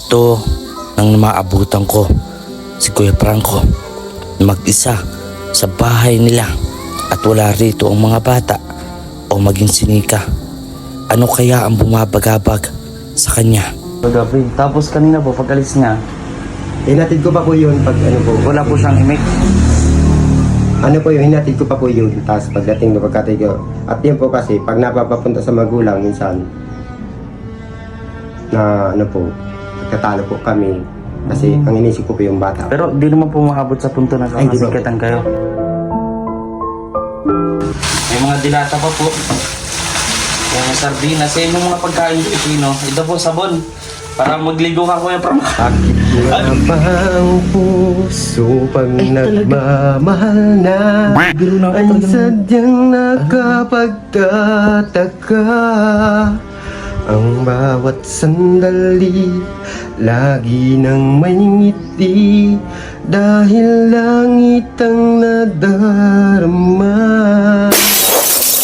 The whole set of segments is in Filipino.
Ito nang maabutan ko si Kuya Franco mag-isa sa bahay nila at wala rito ang mga bata o maging sinika. Ano kaya ang bumabagabag sa kanya? Gabi. Tapos kanina po, pag-alis niya, Hinatid ko pa po yun pag ano po. wala po siyang imik. Ano po yung hinatid ko pa po yun. Tapos pagdating na pagkatid ko. At yun po kasi, pag napapapunta sa magulang minsan, na ano po, nagtatalo po kami. Kasi ang inisip ko po yung bata. Pero di naman po maabot sa punto na Ay, di ba? kakasikitan kayo. May mga dilata pa po. Yung sardinas, yung mga pagkain Pilipino. Ito po sabon. Para magligo ka Kuya Franco. Akit nga ba ang puso pag nagmamahal na ay sadyang nakapagtataka. Ang bawat sandali lagi nang may ngiti dahil langit ang nadarama.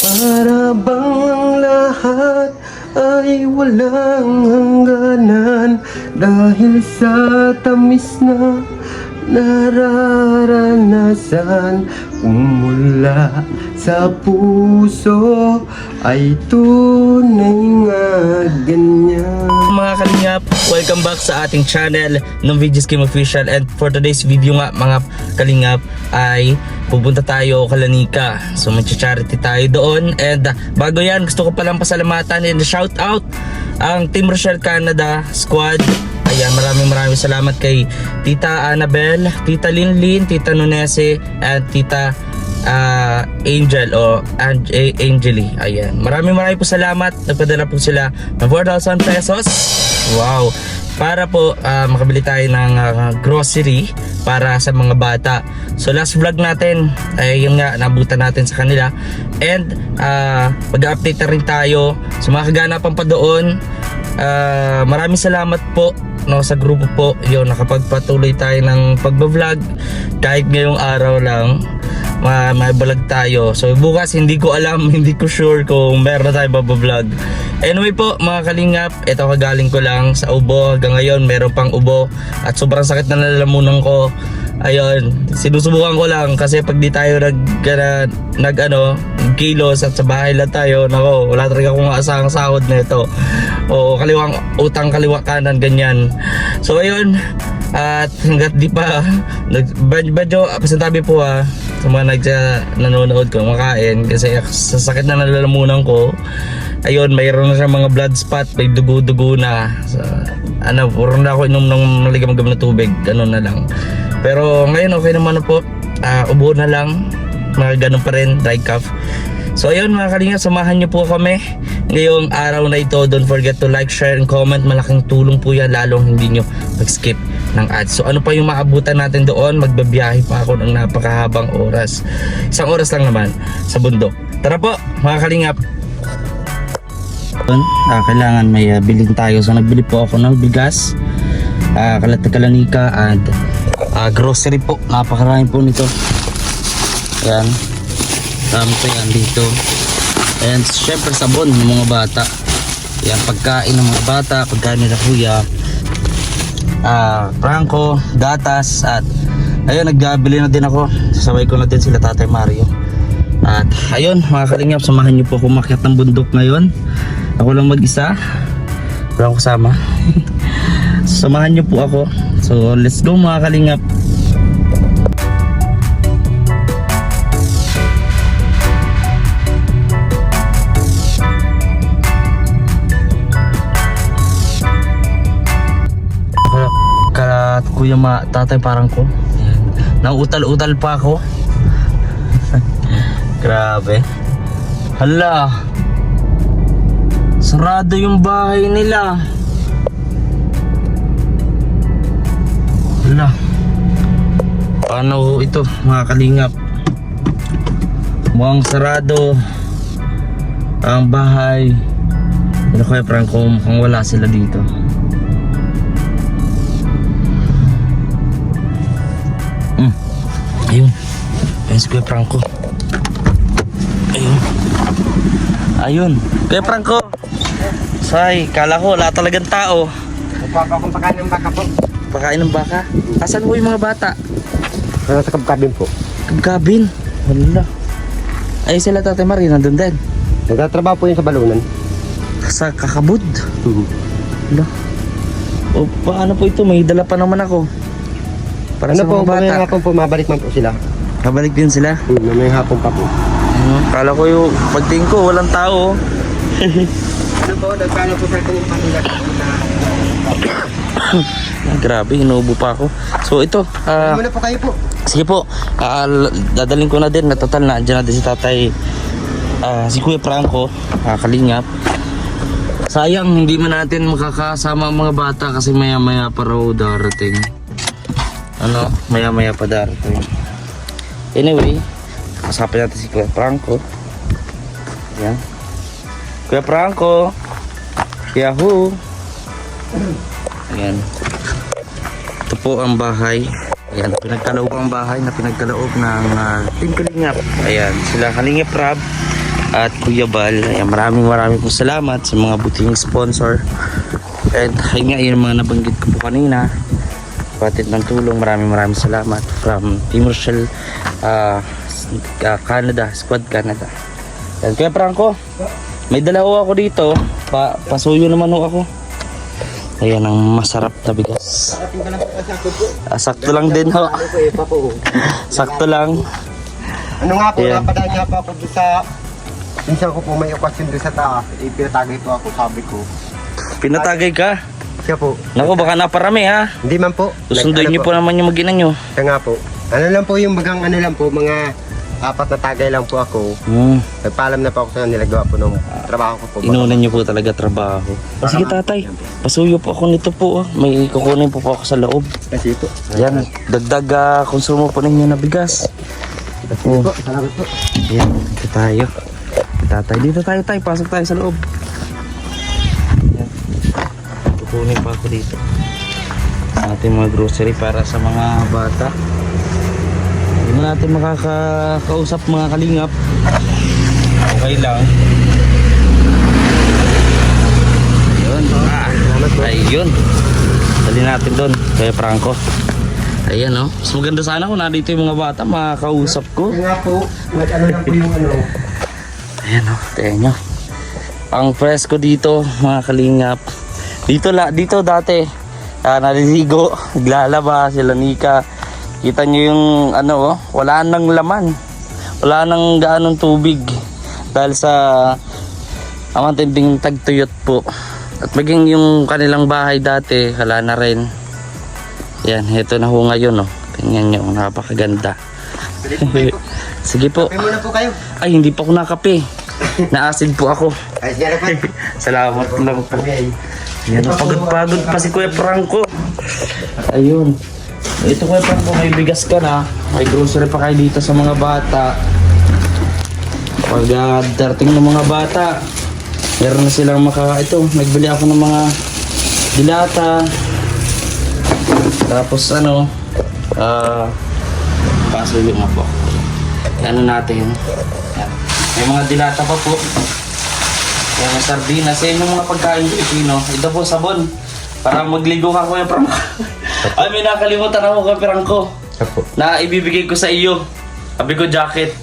Para bang ang lahat ay walang hangganan dahil sa tamis na nararanasan mula sa puso ay tunay nga ganyan. Mga kalingap, welcome back sa ating channel ng Videos Game Official. And for today's video nga mga kalingap ay pupunta tayo Kalanika. So mag-charity tayo doon. And bago yan, gusto ko palang pasalamatan and shout out ang Team Rochelle Canada Squad. Ayan, maraming salamat kay Tita Annabel, Tita Linlin, Tita Nunese, and Tita Angel o Angeli. Ayan, maraming po salamat. Nagpadala po sila ng 4,000 pesos. Wow! Para po makabili tayo ng grocery para sa mga bata. So last vlog natin ay yung nga nabutan natin sa kanila. And mag-update na rin tayo sa mga kaganapan pa doon. Maraming salamat po sa grupo po. Yun, nakapagpatuloy tayo ng pagbablog kahit ngayong araw lang. May vlog tayo. So bukas hindi ko alam, hindi ko sure kung meron na tayo babablog. Anyway po mga kalingap, ito kagaling ko lang sa ubo. Hanggang ngayon meron pang ubo at sobrang sakit na nalalamunan ko. Ayun, sinusubukan ko lang kasi pag di tayo kilos at sa bahay lang tayo, nako, wala talaga akong asahang sahod na ito. O kaliwang utang kaliwa kanan ganyan. So ayun, at hanggat di pa medyo pasintabi po sa mga nanonood ko makain kasi sa sakit na nalalamunan ko. Ayun, mayroon na siya mga blood spot, may dugo-dugo na. So, puro na ako inom ng maligamgam na tubig, na lang. Pero ngayon okay naman na po. Ubo na lang, mga ganun pa rin, dry cough. So ayun mga kalingap, samahan niyo po kami ngayong araw na ito. Don't forget to like, share, and comment. Malaking tulong po yan, lalong hindi nyo mag-skip ng ads. So ano pa yung maabutan natin doon? Magbabiyahe pa ako ng napakahabang oras. 1 oras lang naman sa bundok. Tara po mga kalingap. Kailangan may bilhin tayo. So nagbili po ako ng bigas, Kalanika, and grocery po. Napakarami po nito. Yan, dami po yan dito. And syempre sabon ng mga bata. Yan, pagkain ng mga bata, pagkain nila kuya Franco, gatas. At ayun, nagbili na din ako. Sasabay ko na din sila Tatay Mario. At ayun mga kalingap, samahan niyo po ako umakyat ng bundok ngayon. Ako lang mag-isa, wala akong kasama. Samahan niyo po ako. So let's go mga kalingap. Kuya Tatay parang ko. Ayan. Nauutal-utal pa ako. Grabe. Hala, sarado yung bahay nila. Hala, paano ito mga kalingap? Mukhang sarado ang bahay. Ano kaya Franco, mukhang wala sila dito. Ayun, ayun si Kuya Franco. Ayun, Kuya Franco. Say, kala ko wala talagang tao. Kuha pa akong pagkain ng baka po. Pakain ng baka? Asan po yung mga bata? Nasa kabkabin po. Kabin. Wala. Ay sila Tatay Marie, nandun din. Nagtatrabaho po yun sa balunan. Sa kakabud. Wala. O paano po ito? May dala pa naman ako. Para Ano sa po, mga bata. mamayang hapon po, mabalik man po sila. Kabalik din sila. Mamayang hapon pa po. Kala ko yung pagtingin ko, walang tao. Ano po, nagkano po sa akin yung pamilya Grabe, inuubo pa ako. So ito, Muna po kayo po. sige po, dadalhin ko na din. Na total na, andyan na din si Tatay, si Kuya Franco, Kalingap. Sayang, hindi man natin makakasama ang mga bata kasi maya maya pa raw darating. Ano, maya maya pa darating. Anyway, kasapin natin si Kuya Franco. Yan. Kuya Franco, Yahoo! Ayan. Ito po ang bahay. Ayan, pinagkaloob ang bahay na pinagkaloob ng Team Kalingap. Ayan, sila Kalingap Rab at Kuya Bal. Ayan, maraming po salamat sa mga buting sponsor. And ayun nga, yung mga nabanggit ko po kanina. Patid ng tulong, maraming salamat from Team Rochelle, Canada, Squad Canada. Ayan, Kuya Franco, may dala ho ako dito. Pasuyo naman ho ako. Ayan ang masarap na bigas. Sakto lang din ho. Sakto lang. Ano nga po, Ayan. napadaan nga po ako doon sa... Minsan ko po may okasyon doon sa taas. Pinatagay po ako, sabi ko. Pinatagay ka. Siya po. Naku, baka naparami ha. Hindi man po. Susunduin niyo po naman yung mag-ina nyo. Siya nga po. Ano lang po yung bagang ano lang po, mga 4 na tagay lang po ako. Nagpaalam na po ako sa kanila, gawa po ng trabaho ko po. Inunan niyo po talaga trabaho. Sige tatay, pasuyo po ako nito po. May kukunin po ako sa loob. Kasi po. Yan, dagdag konsumo po ninyo na bigas. Sige po, salamat po. Yan, dito tayo. Tatay, dito tayo tayo. Pasok tayo sa loob. Yan. Kukunin pa ako dito. Ating mga grocery para sa mga bata. Hindi na natin makakausap mga kalingap. Okay lang. Ayun. Ayun. Dali natin doon. Kaya Franco. Ayan o. Mas maganda sana kung nandito yung mga bata. Makakausap ko. Kaya nga po, ano lang po yung ano. Ayan o. Tingnan nyo. Ang fresco dito mga kalingap. Dito dati. Naliligo. Naglalaba sila Nika. Kita nyo yung ano wala nang laman. Wala nang gaanong tubig. Dahil sa ang matinding tagtuyot po. At maging yung kanilang bahay dati, wala na rin. Yan, ito na ho ngayon Tingnan nyo, napakaganda. Sige po. Kape muna po kayo. Ay, hindi pa ako nakape. Na-acid po ako. Ay, siya na po. Salamat lang po. Yan, pagod pa si Kuya Franco. Ayun. Ito Kuya Franco, may bigas ka na. May grocery pa kayo dito sa mga bata. Pag darating ng mga bata, meron na silang ito, nagbili ako ng mga dilata. Tapos pasuyo nga po. Ano natin. Yan. May mga dilata pa po. Yan, may sardinas. Yan yung mga pagkain Pilipino. Ito po sabon. Para magligo ka Kuya Franco. Ay, may nakalimutan ako Kuya Franco. Apo. Na ibibigay ko sa iyo. Sabi ko jacket.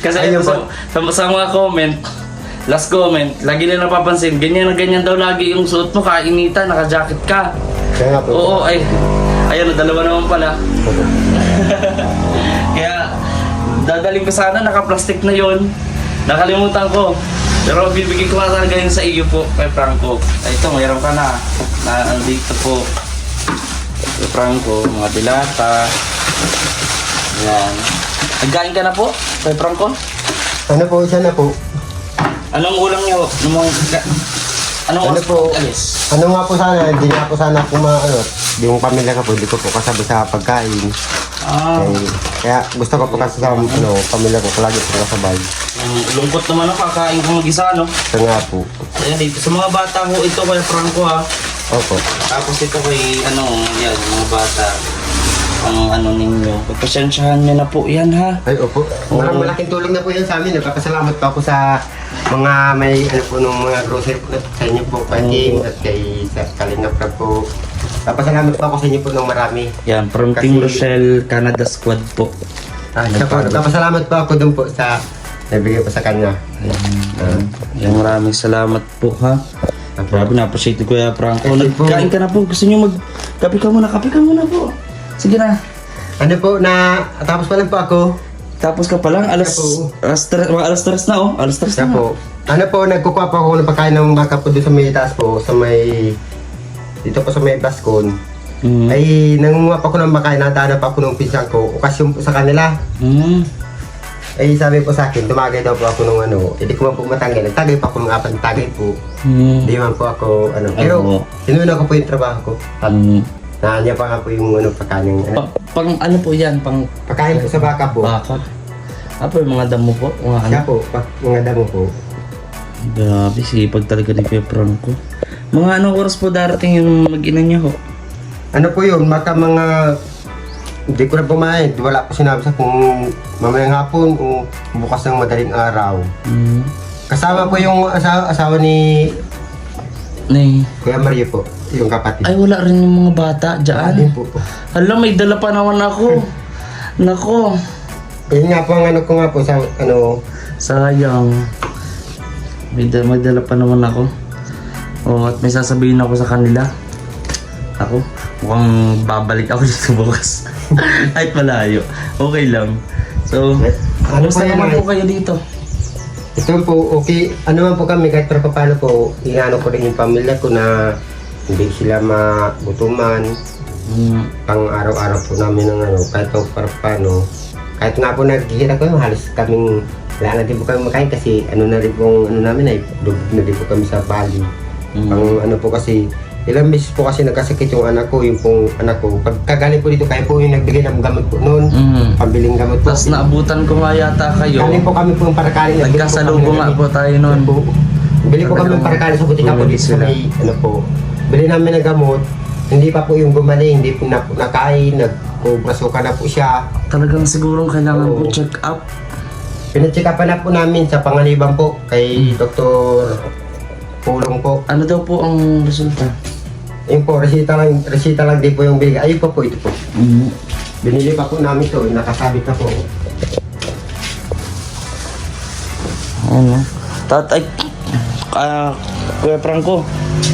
Kasi Ayun sa mga comment, last comment, lagi nila napapansin, ganyan na ganyan daw lagi yung suot mo, kainitan, naka-jacket ka. Kaya nga po. Oo, ay, ayun, dalawa naman pala. Kaya, dadaling ko sana, naka-plastic na yon. Nakalimutan ko. Pero bibigay ko na talaga yun sa iyo po, kay Franco. Ay, ito, mayroon ka na. Andito po. Kay Franco, mga dilata. Yan. Nagkain ka na po, kay Franco? Ano po, isa na po. Anong ulam niyo? Anong Ano oras po? alis? Ano nga po sana, hindi nga po sana ako yung pamilya ko po, hindi ko po kasama sa pagkain. Kaya gusto ko po kasi sa pamilya ko, palagi po kasabay. Lungkot naman ako, kakain ko mag-isa, no? Ito nga po. Ayan, dito sa mga bata ko, ito kay Franco ha. Opo. Tapos ito kay, yan, mga bata. Ang ninyo. Pagpasensyahan nyo na po yan ha. Ay, opo. Oo. Malaking tulong na po yan sa amin. Nagpapasalamat pa ako sa mga may ano po nung mga grocery po sa inyo po, kay Team at kay sa Kalingap Rab po. Salamat po ako sa inyo po ng marami. Yan, from Kasi- Team Rochelle Canada Squad po. Salamat po ako dun po sa nabigay po sa kanya. Yan, maraming salamat po ha. Grabe, na-appreciate ko Kuya Franco. Kasi po- Nagkain ka na po. Gusto nyo mag-kape ka muna po. Sige na. Ano po na tapos pa lang po ako. Tapos ka pa lang, alas Opo. 3 na oh. Alas 3 Siya na. po. Ano po, nagkukuha po ako ng pagkain ng baka po doon sa may taas po, sa may dito po sa may Bascon. Mm. Ay nangunguha pa ako ng pagkain, natahanap ako ng pinsan ko, okasyon po sa kanila. Mm. Ay sabi po sa akin, tumagay daw po ako ng ano, hindi ko man po matanggal. Nagtagay pa ako ng 4 tagay po. Mm. Hindi man po ako ano. Pero Oo. sinuna ko po yung trabaho ko. At Mm. naanya pa nga po yung ano, pagkain ano, Pang ano po yan? Pang pagkain po sa baka po. baka. Apo yung mga damo po. Mga ano. Siya po, mga damo po. Grabe, sipag talaga ni Kuya Franco. Mga anong oras po darating yung mag-ina niya ho? Ano po yun, maka mga hindi ko na pumayag. Wala po sinabi sa kung mamayang hapon o bukas ng madaling araw. Mm. Kasama po yung asawa ni Nay. Kuya Mario po, yung kapatid. Ay, wala rin yung mga bata Din dyan. po po. Hala, may dala pa naman ako. Nako, Yun nga po ang ano ko nga po sa ano, sayang. May dala pa naman ako. Oh, at may sasabihin ako sa kanila. Ako, mukhang babalik ako dito bukas. Kahit malayo. Okay lang. So, Ano kamusta po yan, naman ay? po kayo dito? ito po, okay, ano man po kami, kahit pa paano po, inano ko rin yung pamilya ko na hindi sila magutuman, Mm. pang araw-araw po namin ng ano, kahit pa paano, kahit nga po naghihirap ko, halos kaming, wala na din po kami makain kasi ano na rin pong, ano namin ay, dubog na din po kami sa Bali. Mm. Ang ano po kasi, ilang beses po kasi nagkasakit yung anak ko, yung pong anak ko. Pagkagaling po dito, kaya po yung nagbigay ng gamot po noon, Mm. pambiling gamot po. Tapos naabutan ko nga yata kayo. Galing po kami po yung parakali. Nagkasalubong nga po tayo noon. Bili po kami ng parakali sa butika po Bumili dito sa sila. may, ano po. Bili namin ng gamot, hindi pa po yung gumaling, hindi po nakain, nagkubrasukan na po siya. Talagang sigurong kailangan Oo. po check up. Pinacheck upan na po namin sa Panganiban po, kay Dr. Pulong po. Ano daw po ang resulta? Yun po, resita lang din po yung binigay. Ayun po, ito po. Mm. Binili pa po namin to, nakasabit na po. Ano? Tatay, Kuya Franco,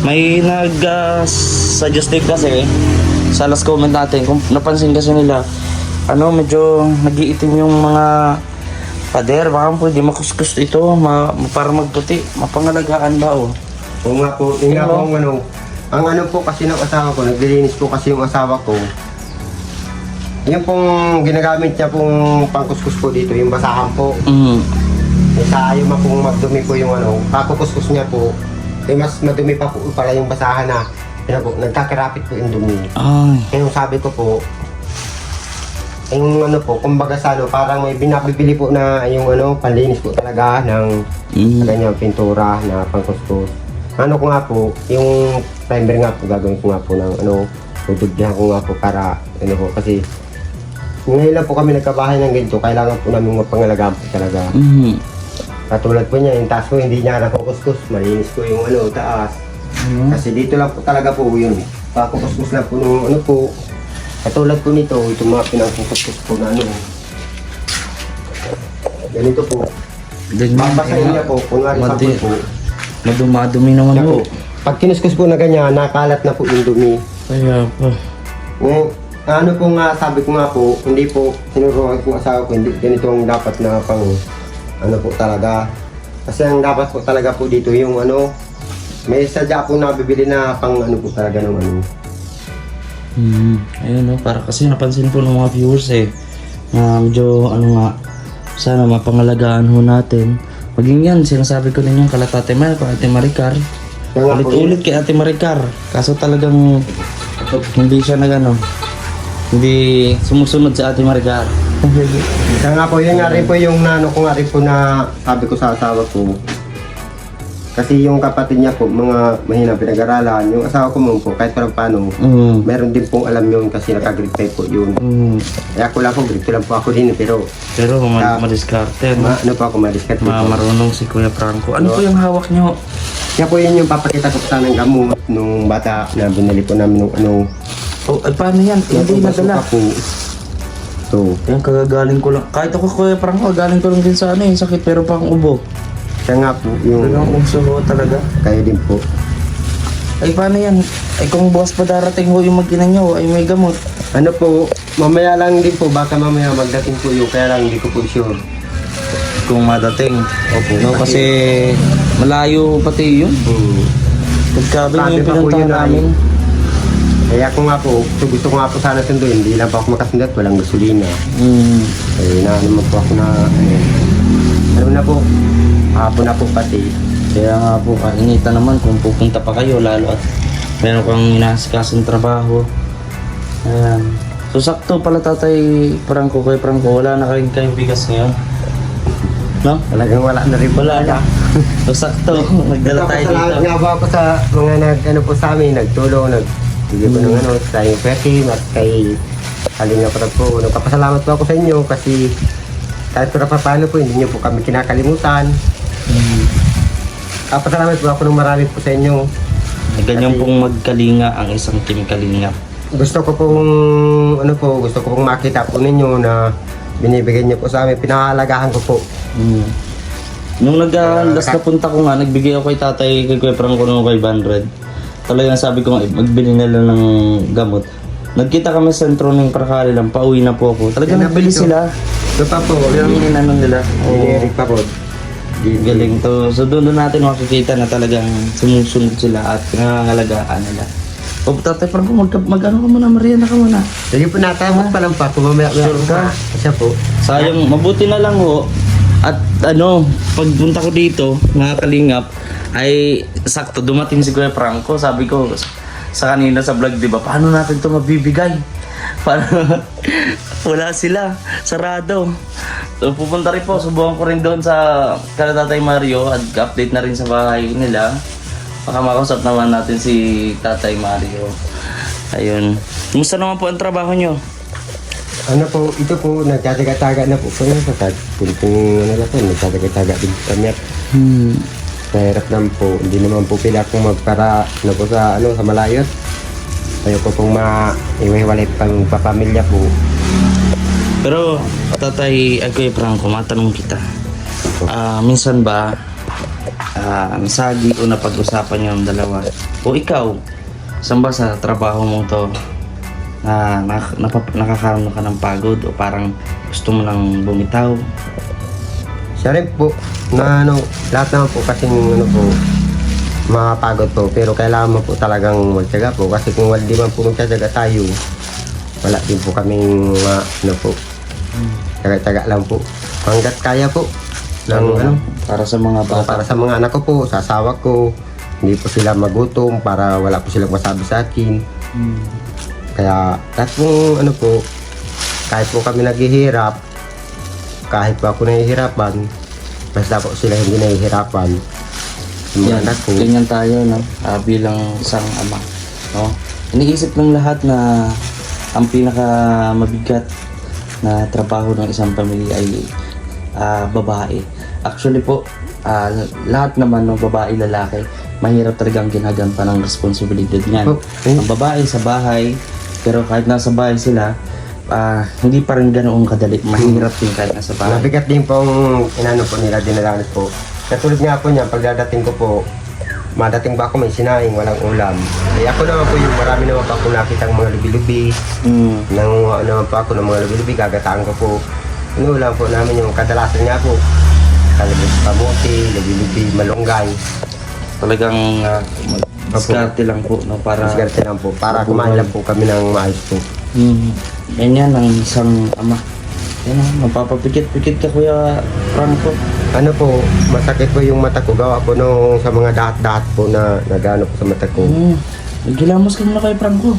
may nag-suggest din kasi sa last comment natin, kung napansin kasi nila, ano, medyo nag-iitim yung mga pader, baka pwede makuskus ito, para magputi, mapangalagaan ba o? Oo nga po, yun nga po ang ano po kasi ng asawa ko, naglilinis po kasi yung asawa ko. Yung pong ginagamit niya pong pangkuskus po dito, yung basahan po. Mm. Sa ayaw man pong magdumi po yung ano, pakukuskus niya po, mas madumi pa po pala yung basahan na, yun po, nagkakarapit po yung dumi. Ay, Kaya yung sabi ko po, yung ano po, kumbaga sa ano, parang may binabibili po na yung ano, panlinis po talaga ng ganyang pintura na pangkuskus. Ano ko nga po, yung primer nga po, gagawin ko nga po ng ano, tutugdihan ko nga po para, ano po, kasi ngayon lang po kami nagkabahay ng ganito, kailangan po namin mapangalagaan po talaga. mm. Katulad po niya, yung taas ko hindi niya nakukuskus, malinis ko yung ano, taas. Kasi dito lang po talaga po yun. Pakukuskus lang po nung ano po. Katulad po nito, itong mga pinangkukuskus po na ano. Ganito po. Ganyan. Babasahin niya po, kunwari Madi- sample po. Madumi naman Yan po. po. Pag kinuskus po na ganyan, nakalat na po yung dumi. Kaya po. Ngayon, ano po nga, sabi ko nga po, hindi po, sinuruan ko asawa ko, hindi ganito ang dapat na pang, ano po talaga. Kasi ang dapat po talaga po dito, yung ano, may sadya po nabibili na pang ano po talaga ng ano. Ayun no, para kasi napansin po ng mga viewers na medyo ano nga, sana mapangalagaan ho natin. Maging yan, sinasabi ko din yung kala Ate Mar, kay Ate Maricar. Kaya nga po, Ulit-ulit kay Ate Maricar. Kaso talagang hindi siya hindi sumusunod sa Ate Maricar. Kaya nga po, yun nga rin po yung nano ko nga rin po na sabi ko sa asawa ko. Kasi yung kapatid niya po, mga mahina pinag-aralan. Yung asawa ko mo po, kahit parang paano, meron din pong alam yun kasi naka-grade 5 po yun. Kaya ako lang po, grade 2 lang po ako din pero Pero madiskarte, no? ano po ako madiskat po. Marunong si Kuya Franco. Ano po yung hawak nyo? Kaya po yun yung papakita ko sa ng gamot nung bata na binili po namin nung ano. Oh, ay, paano yan? Hindi nadala. po. So, Yan, kagagaling ko lang. Kahit ako, Kuya Franco, galing ko lang din sa ano yung sakit, pero pang ubo. siya nga po yung Talagang umso ho talaga. kayo din po. Ay, paano yan? Ay, kung bukas pa darating ho yung mag-ina nyo, ay may gamot. Ano po, mamaya lang din po, baka mamaya magdating po yung kaya lang hindi ko po sure. Kung madating. Opo. No, kasi malayo pati yun. Pagkabi Sabi yung pa po pinuntahan yun ay- namin. Kaya ko nga po, gusto ko nga po sana sunduin, hindi lang po ako makasundat, walang gasolina. Eh, na naman po ako na, ano na po, hapon na po pati. Kaya nga po, kainitan naman kung pupunta pa kayo, lalo at meron kang inasikasong trabaho. Ayan. So, sakto pala Tatay Franco, Kuya Franco, wala na kayong bigas ngayon. No? Talagang wala na rin po. Wala na. So, sakto, nagdala tayo dito. Nagpapasalamat nga po ako sa mga ano po sa amin, nagtulong, nagbigay po ng ano, sa yung Pekim at kay Kalinga Prab po. Nagpapasalamat po ako sa inyo kasi kahit pa paano po, hindi niyo po kami kinakalimutan. Pasalamat po ako ng marami po sa inyo. Ganyan pong magkalinga ang isang team kalinga. Gusto ko pong gusto ko pong makita po ninyo na binibigyan niyo po sa amin, pinahalagahan ko po. Nung last na punta ko nga, nagbigay ako kay Tatay, kay Kuya Franco ng 500. Talagang sabi ko nga, magbili na lang ng gamot. Nagkita kami sa sentro ng Prakali lang, pauwi na po ako. Talagang Yan na po nagbili ito. sila. Ito pa po, Yung inanong nila. Eric pa po. Galing to. So doon natin makikita na talagang sumusunod sila at nangangalagaan nila. O Tatay Franco, mag-ano ka muna, Mariana ka muna. Sige po, natapos pa lang pa, kung mamaya Sure ka? Siya po. Sayang, mabuti na lang ho. At ano, pagpunta ko dito, mga kalingap, ay sakto dumating si Kuya Franco. Sabi ko sa kanina sa vlog, di ba, paano natin to mabibigay? Paano? Wala sila, sarado. So pupunta rin po, subukan ko rin doon sa kala Tatay Mario at update na rin sa bahay nila. Baka makausap naman natin si Tatay Mario. Ayun. Kumusta naman po ang trabaho nyo? Ano po, ito po, nagtataga-taga na po. Kaya sa punting ano na po, nagtataga-taga din kami at mahirap lang po. Hindi naman po pila kung magpara na po sa, sa malayot. Ayaw po pong maiwalay pang papamilya po. Pero Tatay Kuya Franco, matanong kita. Minsan ba nasagi o napag-usapan niyo ang dalawa? O ikaw, saan ba sa trabaho mo to nakakaroon ka ng pagod o parang gusto mo nang bumitaw? Siya rin po, na lahat naman po kasing po, makapagod po. Pero kailangan mo po talagang magtyaga po. Kasi kung wala di man po magtyaga tayo, wala din po kaming tyaga-tyaga lang po. Hanggat kaya po. Para sa mga bata. Para sa mga anak ko po, sa asawa ko, hindi po sila magutom para wala po silang masabi sa akin. Kaya lahat pong kahit po kami naghihirap, kahit po ako nahihirapan, basta po sila hindi nahihirapan. Yung mga Yan, anak ko, ganyan tayo, no? Bilang isang ama, no? Iniisip ng lahat na ang pinaka mabigat na trabaho ng isang pamilya ay babae. Actually po, lahat naman ng babae, lalaki, mahirap talagang ginagampan ng responsibilidad niyan. Ang babae sa bahay, pero kahit nasa bahay sila, hindi pa rin ganoong kadali. Mahirap din kahit nasa bahay. mabigat din pong po nila, dinalanas po. Katulad nga po niya, pagdadating ko po, madating ba ako may sinaing, walang ulam. Ay ako naman po yung marami naman pa ako nakitang mga lubi-lubi. Nang naman po ako ng mga lubi-lubi, gagataan ko po. Lang po namin yung kadalasan nga po. Kalabas pamuti, lubi-lubi, malunggay. Talagang diskarte lang po, no? Para Masgarte lang po, para kumain lang po kami ng maayos po. Yan ang isang ama. Yan mapapapikit-pikit ka Kuya Franco. Ano po, masakit po yung mata ko. Gawa po nung sa mga dahat-dahat po na nagano po sa mata ko. Gilamos ka muna kay Franco.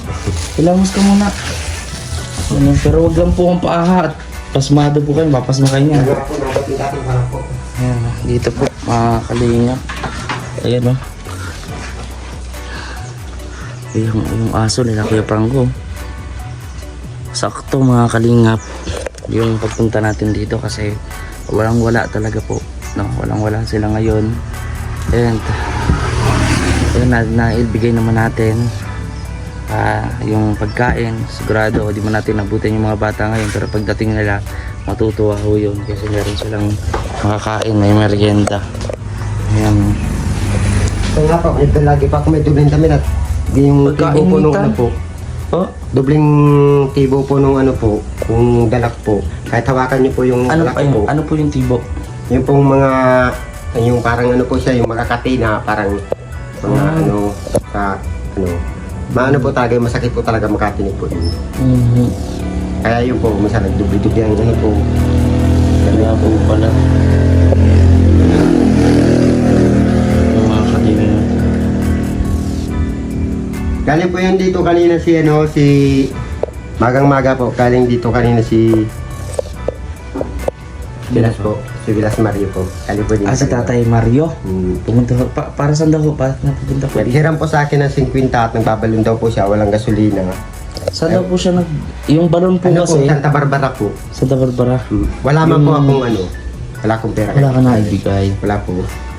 Gilamos ka muna. Pero wag lang po ang paaha at pasmado po kayo, mapasma kayo niya. Gawa po ng dating para po. Ayan, dito po, mga kalingap. Ayan o. Yung aso nila Kuya Franco. Sakto mga kalingap yung pagpunta natin dito kasi walang wala talaga po, no? Walang wala sila ngayon. And ayun, naibigay naman natin yung pagkain. Sigurado di man natin nabutin yung mga bata ngayon, pero pagdating nila matutuwa ho yun kasi meron silang makakain, may merienda. Ayan. So nga po, ito lagi pa ako may dubling damit at yung Pagkain tibo po nung nitan. ano po. Oh, Dubling tibo po nung ano po, yung dalak po. Kahit hawakan niyo po yung ano dalak pa po. yun? Ano po yung tibo? Yung pong mga, yung parang ano po siya, yung makakati na parang mga ano, sa ano. Maano po talaga, masakit po talaga makatinig po yun. Mhm. Kaya yun po, minsan nagdubli-dubli ang ano po. Kaya po pala. Yung mga kanina. Galing po yun dito kanina si ano, si magang-maga po, galing dito kanina si Vilas po, si Vilas Mario po. Galing po dito. Si Tatay Mario. Hmm. Pumunta ko, para saan daw po? Para napupunta ko dito? Naghiram po sa akin ng 50 at nagbabalon daw po siya, walang gasolina. Saan daw po siya yung balon po Ano po, kasi? Santa Barbara po. Sa Barbara. Wala man po akong ano, wala akong pera. Wala ka na ibigay. Wala po.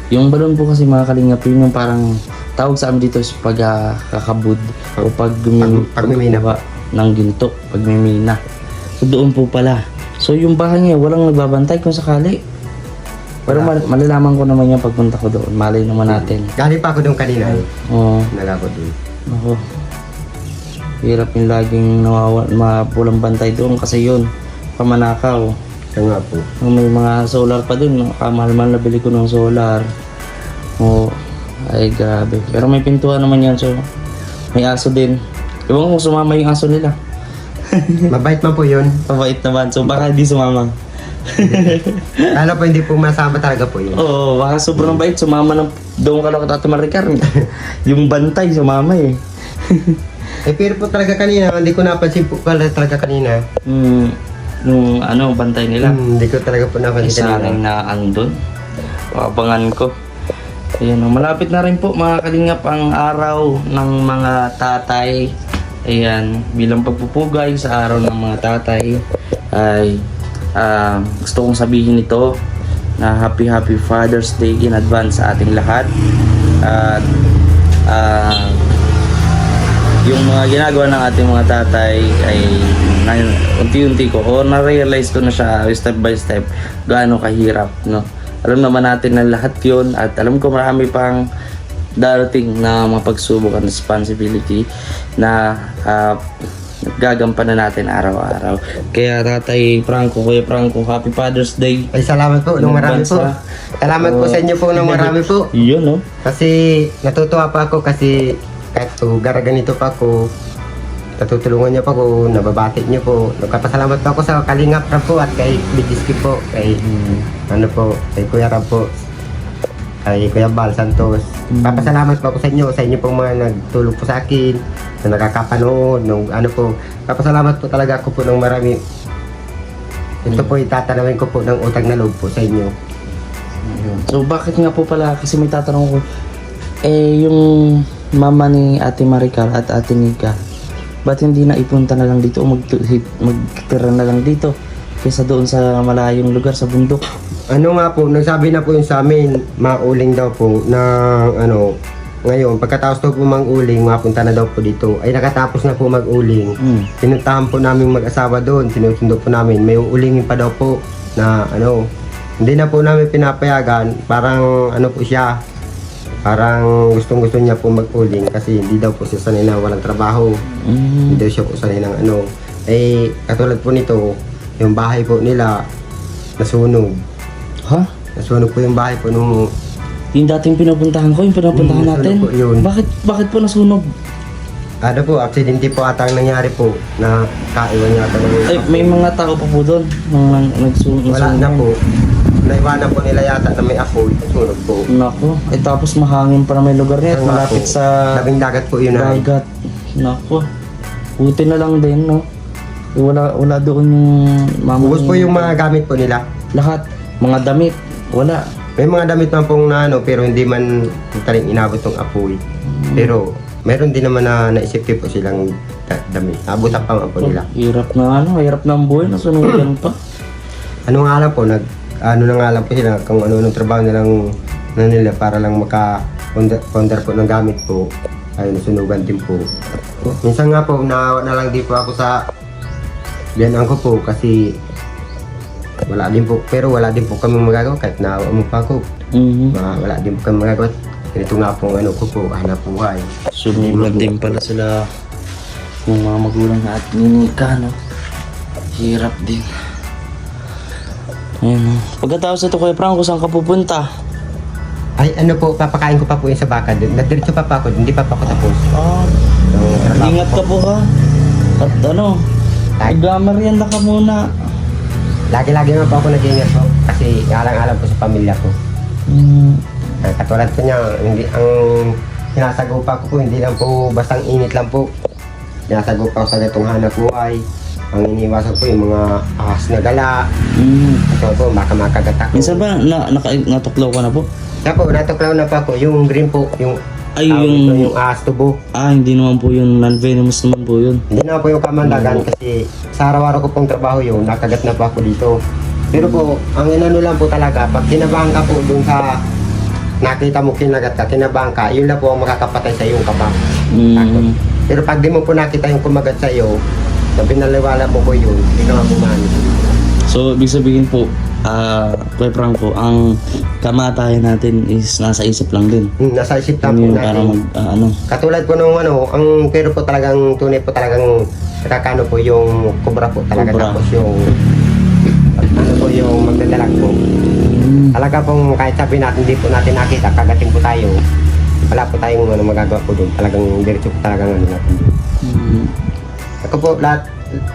Yung balon po kasi mga kalingap, yun yung parang tawag sa amin dito is pagkakabud o Pagmimina po. ng ginto, pagmimina. So doon po pala. So yung bahay niya, walang nagbabantay kung sakali. Pero malalaman ko naman yung pagpunta ko doon. Malay naman natin. Galing pa ako doon kanina. Oo. Nala ko doon. Ako. Hirap yung laging mapulang bantay doon kasi yun, pamanakaw. Kaya nga po. May mga solar pa doon, kamahal-mahal na bili ko ng solar. Oo. Ay grabe. Pero may pintuan naman yan, so may aso din. Ewan ko kung sumama yung aso nila. Mabait man po yun. Mabait naman, so baka hindi sumama. Lalo po hindi po masama talaga po yun. Oo, baka sobrang bait, sumama ng doon ka lang Tata Maricar. Yung bantay, sumama eh. Pero po talaga kanina, hindi ko napansin po pala talaga kanina. Nung bantay nila. Hindi ko talaga po napansin Isa rin kanina. na andun. Abangan ko. Ayan, malapit na rin po mga kalingap ang araw ng mga tatay. Ayan, bilang pagpupugay sa araw ng mga tatay ay gusto kong sabihin ito na happy Father's Day in advance sa ating lahat. At yung mga ginagawa ng ating mga tatay ay unti-unti ko o na-realize ko na siya step by step gaano kahirap, no? Alam naman natin na lahat yun at alam ko marami pang darating na mga pagsubok at responsibility na gagampanan natin araw-araw. Kaya Tatay Franco, Kuya Franco, Happy Father's Day. Ay, salamat po nung marami po. Salamat po sa inyo po nung marami po. Yun, no? Kasi natutuwa pa ako kasi kahit po ganito pa ako, natutulungan niyo pa ako, nababati niyo po. Nagpapasalamat po ako sa Kalingap Rab po at kay Bijiski po, kay ano po, kay Kuya Rab po, kay Kuya Bal Santos. Papasalamat po ako sa inyo pong mga nagtulong po sa akin, na nakakapanood, nung ano po. Papasalamat po talaga ako po ng marami. Ito po itatanawin ko po ng utang na loob po sa inyo. So bakit nga po pala, kasi may tatanong ko, yung mama ni Ate Maricar at Ate Nika, ba't hindi na ipunta na lang dito o magtira na lang dito kaysa doon sa malayong lugar sa bundok? Ano nga po, nagsabi na po yun sa amin, mauling daw po na ano, ngayon, pagkatapos daw po mang-uling, mapunta na daw po dito. Ay nakatapos na po mag-uling. Pinuntahan po namin mag-asawa doon, sinusundo po namin, may uulingin pa daw po na ano, hindi na po namin pinapayagan, parang ano po siya, parang gustong-gusto niya po mag-uling kasi hindi daw po siya sanay na walang trabaho. Hindi daw siya po sanay ng ano. Eh, katulad po nito, yung bahay po nila, nasunog. Ha? Nasunog po yung bahay po nung... Yung dating pinupuntahan ko, yung pinupuntahan natin? nasunog po yun. Bakit po nasunog? Ano po, aksidente po ata ang nangyari po na kaiwan niya ata ng... Ay, may mga tao pa po doon nang nagsunog. Wala na po. Naiwanan po nila yata na may apoy. Sunog po. Nako, tapos mahangin pa na may lugar niya at Kaya nga malapit po, sa labing dagat po yun ay. dagat. Nako, buti na lang din, no? Wala doon yung mama Ubus po yung mga gamit po nila. lahat, mga damit, wala. May mga damit man pong na ano, pero hindi man taling inabot ng apoy. Pero meron din naman na naisip po silang damit. Abutan pa nga po nila. Hirap na ang buhay, nasunugan pa. Ano nga lang po, ano na nga lang po sila kung ano ng trabaho nilang na nila para lang maka-ponder po ng gamit po. Ay, nasunugan din po. Minsan nga po, na lang din po ako sa biyanan ko po kasi wala din po, pero wala din po kami magagawa kahit naawa mo pa ako. Wala din po kami magagawa. Ganito nga po ano ko po, hanap buhay. Sunugan din pala sila yung mga magulang na at ninika, no? Hirap din. Ayun, no? Pagkatapos ito, Kuya Franco, saan ka pupunta? Ay, ano po, papakain ko pa po yung sa baka. Nadiretso pa ako, hindi pa ako tapos. So, Ingat ka po, ha? At ano, magmarienda ka muna. lagi-lagi naman po ako nag-iingat po kasi alang-alang po sa pamilya ko. Katulad po niya, ang sinasagupa ko po, hindi lang po bastang init lang po. Sinasagupa ko sa gatong hanap buhay. Ang iniwasan po yung mga ahas na gala. Ito po, baka makagatak ko. Minsan ba natuklaw ka na po? Kaya po, natuklaw na pa po, yung green po, yung Ay, yung ahas tubo. hindi naman po yung non-venomous naman po yun. Hindi na po yung kamandagan kasi sa araw-araw ko pong trabaho yun, nakagat na po ako dito. Pero po, ang inano lang po talaga, pag tinabahan ka po dun sa nakita mo kinagat ka, tinabahan ka, yun na po ang makakapatay sa iyong kaba. Takot. Pero pag di mo po nakita yung kumagat sa iyo, na pinaliwala mo ko yun, hindi ka mapumani. So, ibig sabihin po, Kuya Franco, ang kamatayan natin is nasa isip lang din. Nasa isip lang po Yun, para natin. Katulad po nung ano, ang pero po talagang tunay po talagang nakakano po yung kubra po talaga. Kubra. Tapos yung ano po yung magdadalag po. Talaga pong kahit sabi natin hindi po natin nakita, kagating po tayo. Wala po tayong ano, magagawa po doon. Talagang diretso po talagang ano natin. Ako po lahat,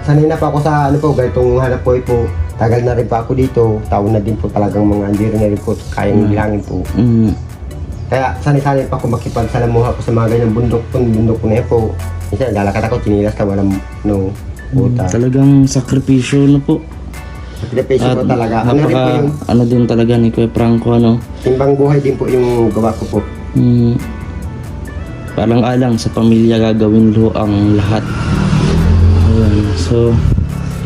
sanay na po ako sa ano po, ganitong hanap po po. Tagal na rin po ako dito. Taon na din po talagang mga andiri na rin po. Kayang bilangin po. Kaya sanay-sanay pa ako makipagsalamuha ko sa mga ganyang bundok po na yan po. Minsan lalakad ako, chinilas ka, walang no, puta. Talagang sakripisyo na po. Sakripisyo po talaga. Ano rin po Napaka, yung ano din talaga ni Kuya Franco, ano? timbang buhay din po yung gawa ko po. Palang-alang sa pamilya gagawin lo ang lahat. Ayun. So,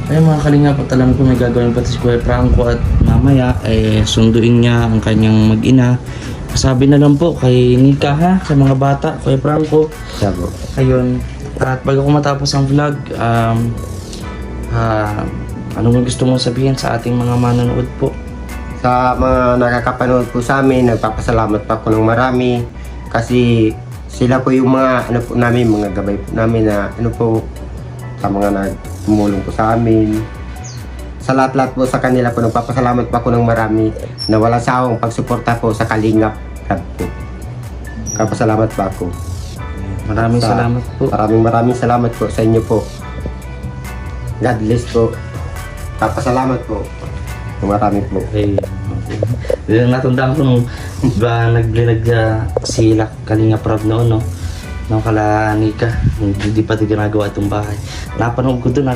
ayun mga kalingap, at alam ko may gagawin pati si Kuya Franco at mamaya sunduin niya ang kanyang mag-ina. Sabi na lang po kay Nika, ha, sa mga bata, Kuya Franco. Sabo. Ayun. At bago ko matapos ang vlog, ano mo gusto mong sabihin sa ating mga manonood po? Sa mga nakakapanood po sa amin, nagpapasalamat pa po ng marami. Kasi sila po yung mga ano po namin, mga gabay po namin na ano po sa mga nagtumulong po sa amin. Sa lahat-lahat po sa kanila po, nagpapasalamat pa po ng marami na walang sawang pagsuporta po sa Kalingap Club po. Kapasalamat pa ako. Maraming salamat po. Maraming salamat po sa inyo po. God bless po. Kapasalamat po. Marami po. Okay. Yung natandaan ko nung naglinag sila Kalinga Prab noon, no? Nung kala Nika, hindi pa di ginagawa itong bahay. Napanood ko doon,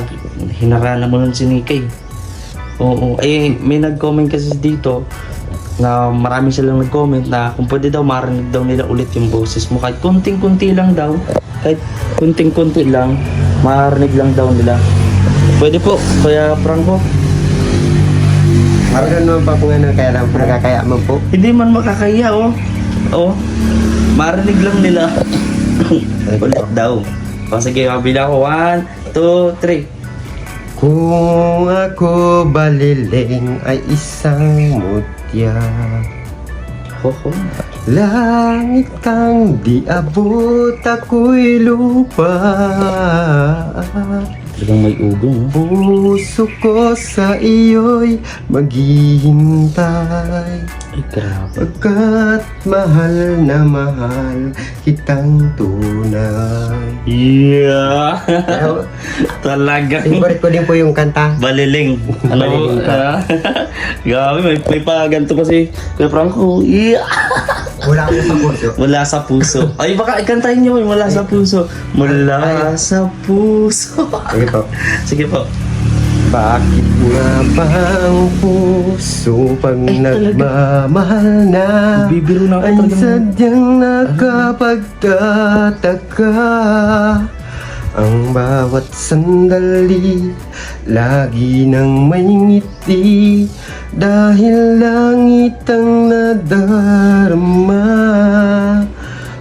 hinarana mo nun si Nika eh. Oo, may nag-comment kasi dito na marami silang nag-comment na kung pwede daw marinig daw nila ulit yung boses mo. Kahit kunting-kunti lang daw, kahit kunting-kunti lang, marinig lang daw nila. Pwede po, Kuya Franco. Meron naman pa po nga kaya lang po nakakaya mo po. Hindi man makakaya, oh. Oh, marinig lang nila. Ulit daw. O sige, kabila ko. 1, 2, 3. Kung ako baliling ay isang mutya, Hoho. langit kang di abot, ako'y lupa. Talagang may ugong, oh. Puso ko sa iyo'y maghihintay, Ay, grabe. pagkat mahal na mahal kitang tunay. Yeah. Pero, Talagang favorite ko din po yung kanta. baliling. Ano? Baliling ka. Gabi, may pa ganito kasi. Kuya Franco, yeah. Wala ko sa puso. Mula sa puso. Ay, baka ikantahin niyo yung mula sa puso. Mula sa puso. Sige po. Sige po. Bakit nga ba ang puso pag nagmamahal na Bibiro na ako ay talaga. sadyang nakapagtataka? Ang bawat sandali lagi nang may ngiti dahil langit ang nadarama.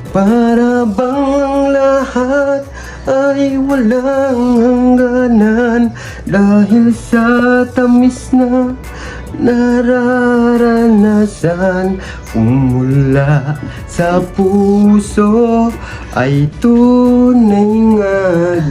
Para bang ang lahat ay walang hangganan dahil sa tamis na nararanasan mula sa puso ay tunay nga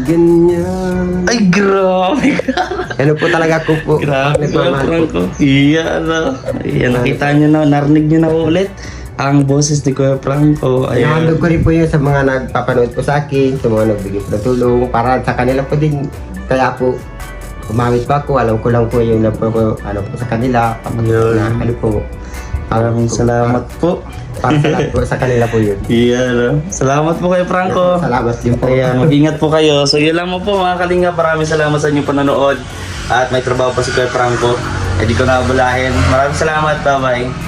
ganyan. Ay, grabe ka. Ano po talaga ko po. Grabe Kuya Nagmamahal po. Franco. Iya, ano. Iya, nakita nyo na, narinig nyo na ulit ang boses ni Kuya Franco. Inahandog ko rin po yun sa mga nagpapanood po sa akin, sa mga nagbigay po ng tulong, para sa kanila po din. Kaya po, umamit pa ako, alam ko lang po yung ano po sa kanila, Yun. na ano po. Maraming salamat po. Para sa lahat po, sa kanila po yun. Iya, no. Salamat po Kuya Franco. Salamat din po. Kaya mag-ingat po kayo. So yun lang mo po mga kalinga. Maraming salamat sa inyong panonood. At may trabaho pa si Kuya Franco. Eh di ko na abulahin. Maraming salamat. Bye-bye.